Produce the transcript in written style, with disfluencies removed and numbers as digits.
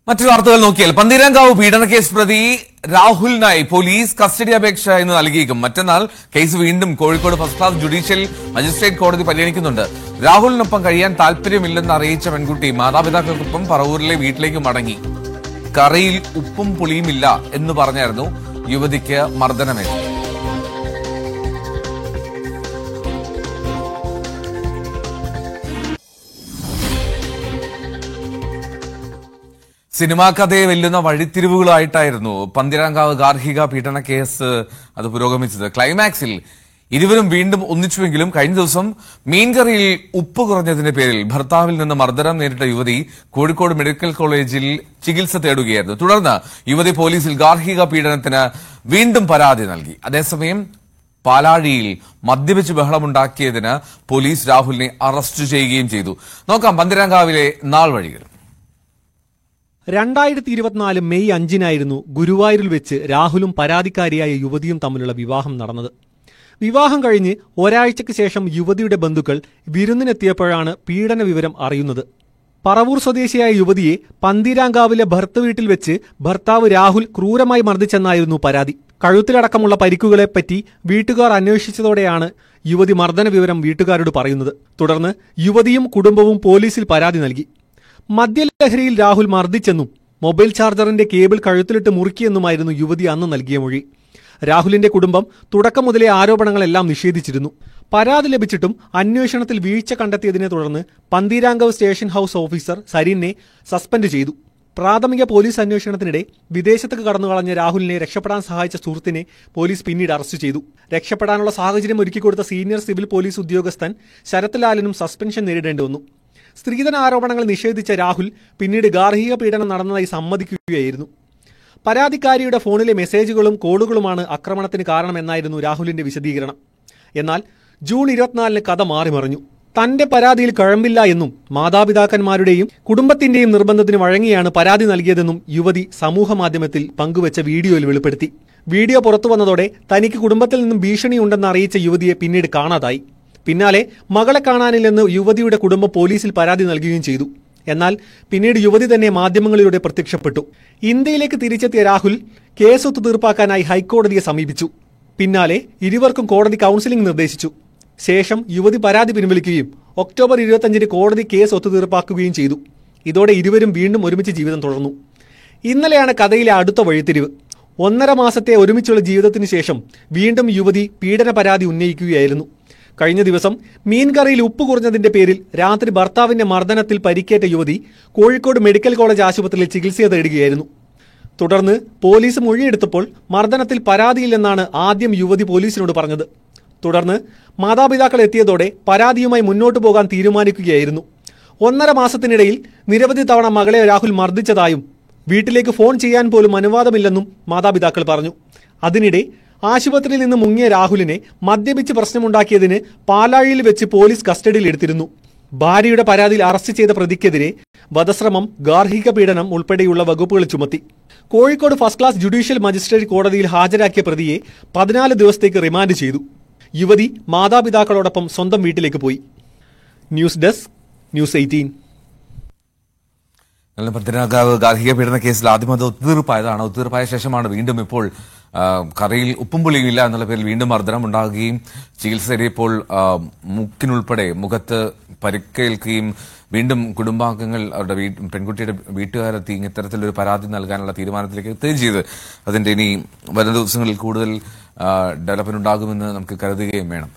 മറ്റു വാർത്തകൾ നോക്കിയാൽ പന്തീരാങ്കാവ് പീഡനക്കേസ് പ്രതി രാഹുലിനായി പോലീസ് കസ്റ്റഡി അപേക്ഷ ഇന്ന് നൽകിയേക്കും. മറ്റന്നാൾ കേസ് വീണ്ടും Kozhikode first class judicial magistrate കോടതി പരിഗണിക്കുന്നുണ്ട്. രാഹുലിനൊപ്പം കഴിയാൻ താൽപര്യമില്ലെന്ന് അറിയിച്ച പെൺകുട്ടി മാതാപിതാക്കൾക്കൊപ്പം പറവൂരിലെ വീട്ടിലേക്ക് മടങ്ങി. കറിയിൽ ഉപ്പും പുളിയുമില്ല എന്ന് പറഞ്ഞായിരുന്നു യുവതിക്ക് മർദ്ദനമേറ്റത്. സിനിമാ കഥയെ വെല്ലുന്ന വഴിത്തിരിവുകളായിട്ടായിരുന്നു പന്തീരാങ്കാവ് ഗാർഹിക പീഡന കേസ് അത് പുരോഗമിച്ചത്. ക്ലൈമാക്സിൽ ഇരുവരും വീണ്ടും ഒന്നിച്ചുവെങ്കിലും കഴിഞ്ഞ ദിവസം മീൻകറിയിൽ ഉപ്പ് കുറഞ്ഞതിന്റെ പേരിൽ ഭർത്താവിൽ നിന്ന് മർദ്ദനം നേരിട്ട യുവതി കോഴിക്കോട് മെഡിക്കൽ കോളേജിൽ ചികിത്സ തേടുകയായിരുന്നു. തുടർന്ന് യുവതി പോലീസിൽ ഗാർഹിക പീഡനത്തിന് വീണ്ടും പരാതി നൽകി. അതേസമയം പാലാഴിയിൽ മദ്യപിച്ച് ബഹളമുണ്ടാക്കിയതിന് പോലീസ് രാഹുലിനെ അറസ്റ്റ് ചെയ്യുകയും ചെയ്തു. നോക്കാം പന്തീരാങ്കാവിലെ നാൾ വഴികൾ. 2024 മെയ് 5-നായിരുന്നു ഗുരുവായൂരിൽ വെച്ച് രാഹുലും പരാതിക്കാരിയായ യുവതിയും തമ്മിലുള്ള വിവാഹം നടന്നത്. വിവാഹം കഴിഞ്ഞ് ഒരാഴ്ചയ്ക്ക് ശേഷം യുവതിയുടെ ബന്ധുക്കൾ വിരുന്നിനെത്തിയപ്പോഴാണ് പീഡന വിവരം അറിയുന്നത്. പറവൂർ സ്വദേശിയായ യുവതിയെ പന്തീരാങ്കാവിലെ ഭർത്തൃവീട്ടിൽ വെച്ച് ഭർത്താവ് രാഹുൽ ക്രൂരമായി മർദ്ദിച്ചെന്നായിരുന്നു പരാതി. കഴുത്തിലടക്കമുള്ള പരിക്കുകളെപ്പറ്റി വീട്ടുകാർ അന്വേഷിച്ചതോടെയാണ് യുവതി മർദ്ദന വിവരം വീട്ടുകാരോട് പറയുന്നത്. തുടർന്ന് യുവതിയും കുടുംബവും പോലീസിൽ പരാതി നൽകി. മദ്യലഹരിയിൽ രാഹുൽ മർദ്ദിച്ചെന്നും മൊബൈൽ ചാർജറിന്റെ കേബിൾ കഴുത്തിലിട്ട് മുറുക്കിയെന്നുമായിരുന്നു യുവതി അന്ന് നൽകിയ മൊഴി. രാഹുലിന്റെ കുടുംബം തുടക്കം മുതലേ ആരോപണങ്ങളെല്ലാം നിഷേധിച്ചിരുന്നു. പരാതി ലഭിച്ചിട്ടും അന്വേഷണത്തിൽ വീഴ്ച കണ്ടെത്തിയതിനെ തുടർന്ന് പന്തീരാങ്കാവ് സ്റ്റേഷൻ ഹൌസ് ഓഫീസർ സരീനെ സസ്പെൻഡ് ചെയ്തു. പ്രാഥമിക പോലീസ് അന്വേഷണത്തിനിടെ വിദേശത്തേക്ക് കടന്നുകളഞ്ഞ രാഹുലിനെ രക്ഷപ്പെടാൻ സഹായിച്ച സുഹൃത്തിനെ പോലീസ് പിന്നീട് അറസ്റ്റ് ചെയ്തു. രക്ഷപ്പെടാനുള്ള സാഹചര്യം ഒരുക്കിക്കൊടുത്ത സീനിയർ സിവിൽ പോലീസ് ഉദ്യോഗസ്ഥൻ ശരത് ലാലിനും സസ്പെൻഷൻ നേരിടേണ്ടി വന്നു. സ്ത്രീധന ആരോപണങ്ങൾ നിഷേധിച്ച രാഹുൽ പിന്നീട് ഗാർഹിക പീഡനം നടന്നതായി സമ്മതിക്കുകയായിരുന്നു. പരാതിക്കാരിയുടെ ഫോണിലെ മെസ്സേജുകളും കോളുകളുമാണ് ആക്രമണത്തിന് കാരണമെന്നായിരുന്നു രാഹുലിന്റെ വിശദീകരണം. എന്നാൽ ജൂൺ 24-ന് കഥ മാറിമറിഞ്ഞു. തന്റെ പരാതിയിൽ കഴമ്പില്ല എന്നും മാതാപിതാക്കന്മാരുടെയും കുടുംബത്തിന്റെയും നിർബന്ധത്തിന് വഴങ്ങിയാണ് പരാതി നൽകിയതെന്നും യുവതി സമൂഹമാധ്യമത്തിൽ പങ്കുവച്ച വീഡിയോയിൽ വെളിപ്പെടുത്തി. വീഡിയോ പുറത്തുവന്നതോടെ തനിക്ക് കുടുംബത്തിൽ നിന്നും ഭീഷണിയുണ്ടെന്ന് അറിയിച്ച യുവതിയെ പിന്നീട് കാണാതായി. പിന്നാലെ മകളെ കാണാനില്ലെന്ന് യുവതിയുടെ കുടുംബം പോലീസിൽ പരാതി നൽകുകയും ചെയ്തു. എന്നാൽ പിന്നീട് യുവതി തന്നെ മാധ്യമങ്ങളിലൂടെ പ്രത്യക്ഷപ്പെട്ടു. ഇന്ത്യയിലേക്ക് തിരിച്ചെത്തിയ രാഹുൽ കേസ് ഒത്തുതീർപ്പാക്കാനായി ഹൈക്കോടതിയെ സമീപിച്ചു. പിന്നാലെ ഇരുവർക്കും കോടതി കൌൺസിലിംഗ് നിർദ്ദേശിച്ചു. ശേഷം യുവതി പരാതി പിൻവലിക്കുകയും ഒക്ടോബർ 25-ന് കോടതി കേസ് ഒത്തുതീർപ്പാക്കുകയും ചെയ്തു. ഇതോടെ ഇരുവരും വീണ്ടും ഒരുമിച്ച് ജീവിതം തുടർന്നു. ഇന്നലെയാണ് കഥയിലെ അടുത്ത വഴിത്തിരിവ്. 1.5 മാസത്തെ ഒരുമിച്ചുള്ള ജീവിതത്തിനു ശേഷം വീണ്ടും യുവതി പീഡന പരാതി ഉന്നയിക്കുകയായിരുന്നു. കഴിഞ്ഞ ദിവസം മീൻകറിയിൽ ഉപ്പ് കുറഞ്ഞതിന്റെ പേരിൽ രാത്രി ഭർത്താവിന്റെ മർദ്ദനത്തിൽ പരിക്കേറ്റ യുവതി കോഴിക്കോട് മെഡിക്കൽ കോളേജ് ആശുപത്രിയിൽ ചികിത്സ തേടുകയായിരുന്നു. തുടർന്ന് പോലീസ് മൊഴിയെടുത്തപ്പോൾ മർദ്ദനത്തിൽ പരാതിയില്ലെന്നാണ് ആദ്യം യുവതി പോലീസിനോട് പറഞ്ഞത്. തുടർന്ന് മാതാപിതാക്കൾ എത്തിയതോടെ പരാതിയുമായി മുന്നോട്ടു പോകാൻ തീരുമാനിക്കുകയായിരുന്നു. 1.5 മാസത്തിനിടയിൽ നിരവധി തവണ മകളെ രാഹുൽ മർദ്ദിച്ചതായും വീട്ടിലേക്ക് ഫോൺ ചെയ്യാൻ പോലും അനുവാദമില്ലെന്നും മാതാപിതാക്കൾ പറഞ്ഞു. അതിനിടെ ആശുപത്രിയിൽ നിന്ന് മുങ്ങിയ രാഹുലിനെ മദ്യപിച്ച് പ്രശ്നമുണ്ടാക്കിയതിന് പാലാഴിയിൽ വെച്ച് പോലീസ് കസ്റ്റഡിയിൽ എടുത്തിരുന്നു. ഭാര്യയുടെ പരാതിയിൽ അറസ്റ്റ് ചെയ്ത പ്രതിക്കെതിരെ വധശ്രമം, ഗാർഹിക പീഡനം ഉൾപ്പെടെയുള്ള വകുപ്പുകൾ ചുമത്തി. Kozhikode first class judicial magistrate കോടതിയിൽ ഹാജരാക്കിയ പ്രതിയെ 14 ദിവസത്തേക്ക് റിമാൻഡ് ചെയ്തു. യുവതി മാതാപിതാക്കളോടൊപ്പം സ്വന്തം വീട്ടിലേക്ക് പോയി. News desk, news 18. പന്തീരാങ്കാവ് ഗാർഹിക പീഡന കേസിൽ ആദ്യം അത് ഒത്തുതീർപ്പായതാണ്. ഒത്തുതീർപ്പായ ശേഷമാണ് വീണ്ടും ഇപ്പോൾ കറിയിൽ ഉപ്പും പുളിയും ഇല്ല എന്നുള്ള പേരിൽ വീണ്ടും മർദ്ദനം ഉണ്ടാകുകയും ചികിത്സ തേടിയപ്പോൾ മുക്കിനുൾപ്പെടെ മുഖത്ത് പരിക്കേൽക്കുകയും വീണ്ടും കുടുംബാംഗങ്ങൾ അവരുടെ പെൺകുട്ടിയുടെ വീട്ടുകാരെത്തി ഇത്തരത്തിലൊരു പരാതി നൽകാനുള്ള തീരുമാനത്തിലേക്ക് എത്തുകയും ചെയ്ത് അതിന്റെ ഇനി വരും ദിവസങ്ങളിൽ കൂടുതൽ ഡെവലപ്മെന്റ് ഉണ്ടാകുമെന്ന് നമുക്ക് കരുതുകയും വേണം.